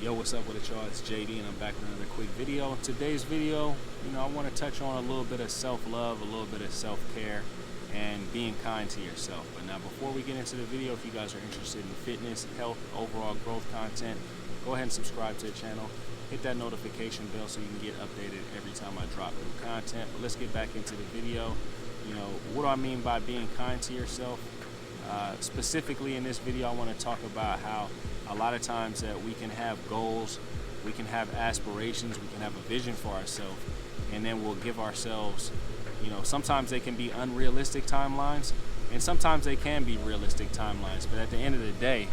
Yo, what's up with it, y'all? It's JD and I'm back with another quick video. Today's video, I want to touch on a little bit of self-love, a little bit of self-care, and being kind to yourself. But now, before we get into the video, if you guys are interested in fitness, health, overall growth content, go ahead and subscribe to the channel. Hit that notification bell so you can get updated every time I drop new content. But let's get back into the video. What do I mean by being kind to yourself? Specifically in this video, I want to talk about how a lot of times that we can have goals, we can have aspirations, we can have a vision for ourselves, and then we'll give ourselves, sometimes they can be unrealistic timelines, and sometimes they can be realistic timelines. But at the end of the day,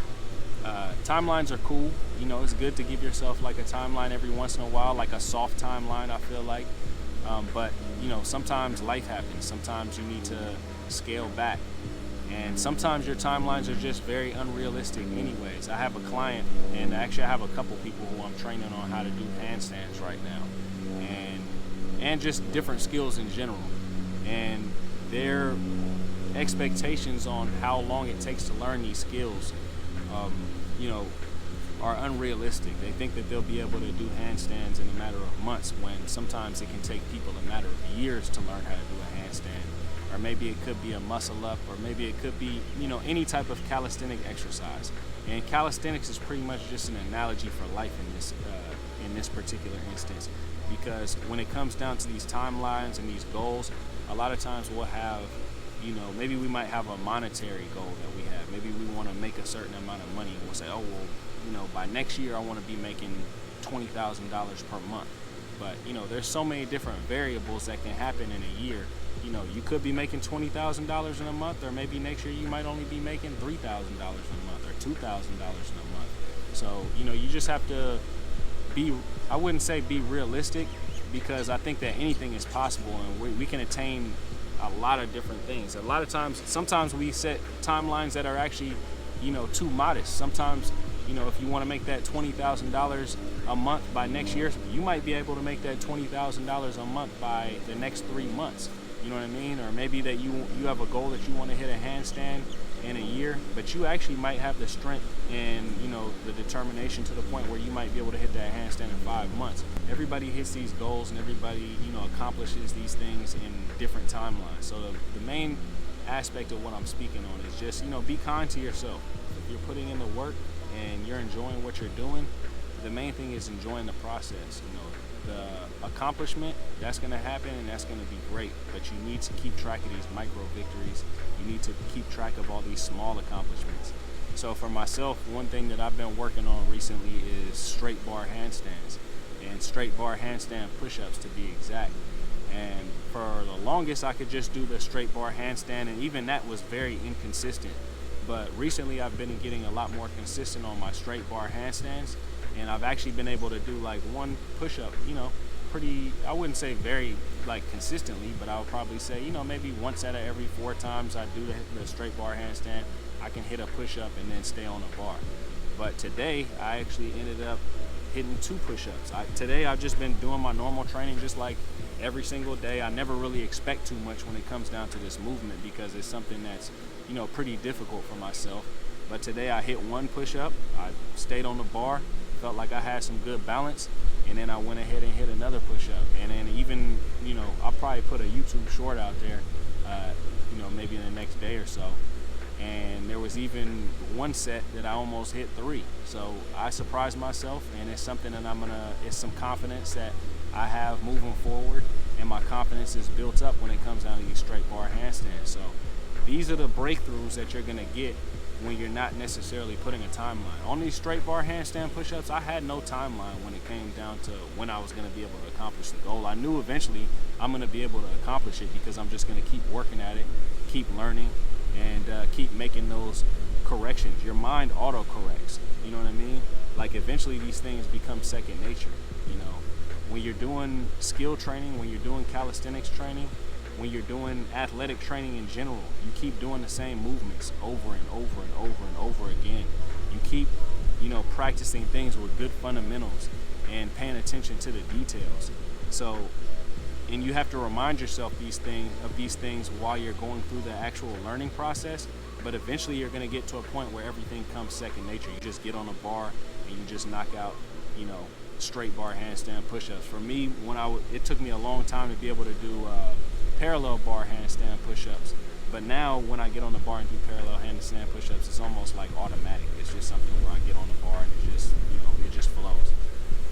timelines are cool. It's good to give yourself like a timeline every once in a while, like a soft timeline, I feel like. But sometimes life happens. Sometimes you need to scale back. And sometimes your timelines are just very unrealistic anyways. I have a client, and actually I have a couple people who I'm training on how to do handstands right now. And just different skills in general. And their expectations on how long it takes to learn these skills, are unrealistic. They think that they'll be able to do handstands in a matter of months, when sometimes it can take people a matter of years to learn how to do a handstand. Or maybe it could be a muscle up, or maybe it could be, any type of calisthenic exercise. And calisthenics is pretty much just an analogy for life in this particular instance. Because when it comes down to these timelines and these goals, a lot of times we'll have, maybe we might have a monetary goal that we have. Maybe we want to make a certain amount of money, and we'll say, oh, well, by next year I want to be making $20,000 per month. But, there's so many different variables that can happen in a year. You could be making $20,000 in a month, or maybe next year you might only be making $3,000 in a month, or $2,000 in a month. So, you just have to be, I wouldn't say be realistic, because I think that anything is possible, and we can attain a lot of different things. A lot of times, sometimes we set timelines that are actually, too modest. Sometimes, if you want to make that $20,000 a month by next year, you might be able to make that $20,000 a month by the next 3 months. You know what I mean? Or maybe that you have a goal that you want to hit a handstand in a year, but you actually might have the strength and the determination to the point where you might be able to hit that handstand in 5 months. Everybody hits these goals, and everybody accomplishes these things in different timelines. So the main aspect of what I'm speaking on is just be kind to yourself. If you're putting in the work and you're enjoying what you're doing, the main thing is enjoying the process. The accomplishment, that's going to happen, and that's going to be great, but you need to keep track of these micro victories. You need to keep track of all these small accomplishments. So for myself, one thing that I've been working on recently is straight bar handstands, and straight bar handstand push-ups to be exact. And for the longest, I could just do the straight bar handstand, and even that was very inconsistent. But recently I've been getting a lot more consistent on my straight bar handstands, and I've actually been able to do like one push-up, pretty, I wouldn't say very consistently, but I would probably say, maybe once out of every 4 times I do the straight bar handstand, I can hit a push-up and then stay on a bar. But today I actually ended up hitting 2 push-ups. Today I've just been doing my normal training just like every single day. I never really expect too much when it comes down to this movement, because it's something that's pretty difficult for myself. But today I hit 1 push-up, I stayed on the bar, felt like I had some good balance, and then I went ahead and hit another push-up. And then even, I'll probably put a YouTube short out there, maybe in the next day or so. And there was even one set that I almost hit 3. So I surprised myself, and it's something that it's some confidence that I have moving forward, and my confidence is built up when it comes down to these straight bar handstands. So these are the breakthroughs that you're gonna get when you're not necessarily putting a timeline. On these straight bar handstand push-ups, I had no timeline when it came down to when I was gonna be able to accomplish the goal. I knew eventually I'm gonna be able to accomplish it, because I'm just gonna keep working at it, keep learning, and keep making those corrections. Your mind auto-corrects, you know what I mean? Like eventually these things become second nature, When you're doing skill training, when you're doing calisthenics training, when you're doing athletic training in general, you keep doing the same movements over and over and over and over again. You keep, practicing things with good fundamentals and paying attention to the details. So, and you have to remind yourself these things while you're going through the actual learning process. But eventually you're going to get to a point where everything comes second nature. You just get on a bar and you just knock out straight bar handstand push-ups. For me, it took me a long time to be able to do parallel bar handstand push-ups. But now when I get on the bar and do parallel handstand push-ups, it's almost like automatic. It's just something where I get on the bar and it just flows.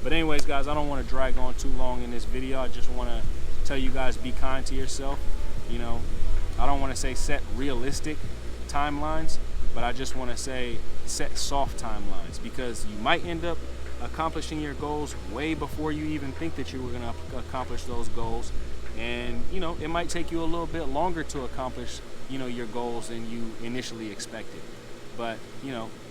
But anyways, guys, I don't want to drag on too long in this video. I just want to tell you guys, be kind to yourself. I don't want to say set realistic timelines, but I just want to say set soft timelines, because you might end up accomplishing your goals way before you even think that you were going to accomplish those goals. And it might take you a little bit longer to accomplish your goals than you initially expected. But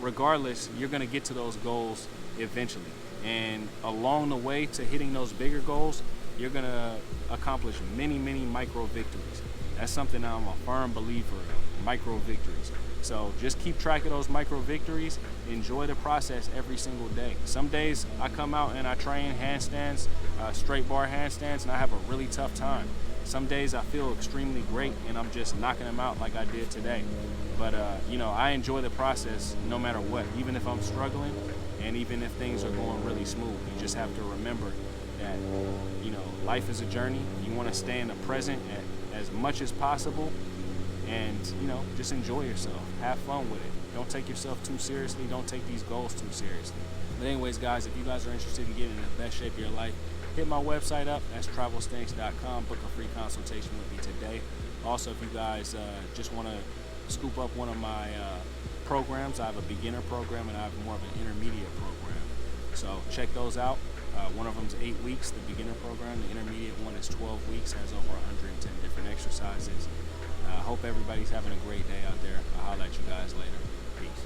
regardless, you're going to get to those goals eventually. And along the way to hitting those bigger goals, you're going to accomplish many micro victories. That's something I'm a firm believer of, micro victories. So just keep track of those micro victories. Enjoy the process every single day. Some days I come out and I train handstands, straight bar handstands, and I have a really tough time. Some days I feel extremely great and I'm just knocking them out like I did today. But I enjoy the process no matter what, even if I'm struggling and even if things are going really smooth. You just have to remember that life is a journey. You want to stay in the present as much as possible, and just enjoy yourself. Have fun with it. Don't take yourself too seriously. Don't take these goals too seriously. But anyways, guys, if you guys are interested in getting in the best shape of your life, hit my website up. That's Travelsthenix.com. Book a free consultation with me today. Also, if you guys just want to scoop up one of my programs, I have a beginner program and I have more of an intermediate program. So check those out. One of them is 8 weeks, the beginner program. The intermediate one is 12 weeks, has over 110 different exercises. I hope everybody's having a great day out there. I'll holler at you guys later. Peace.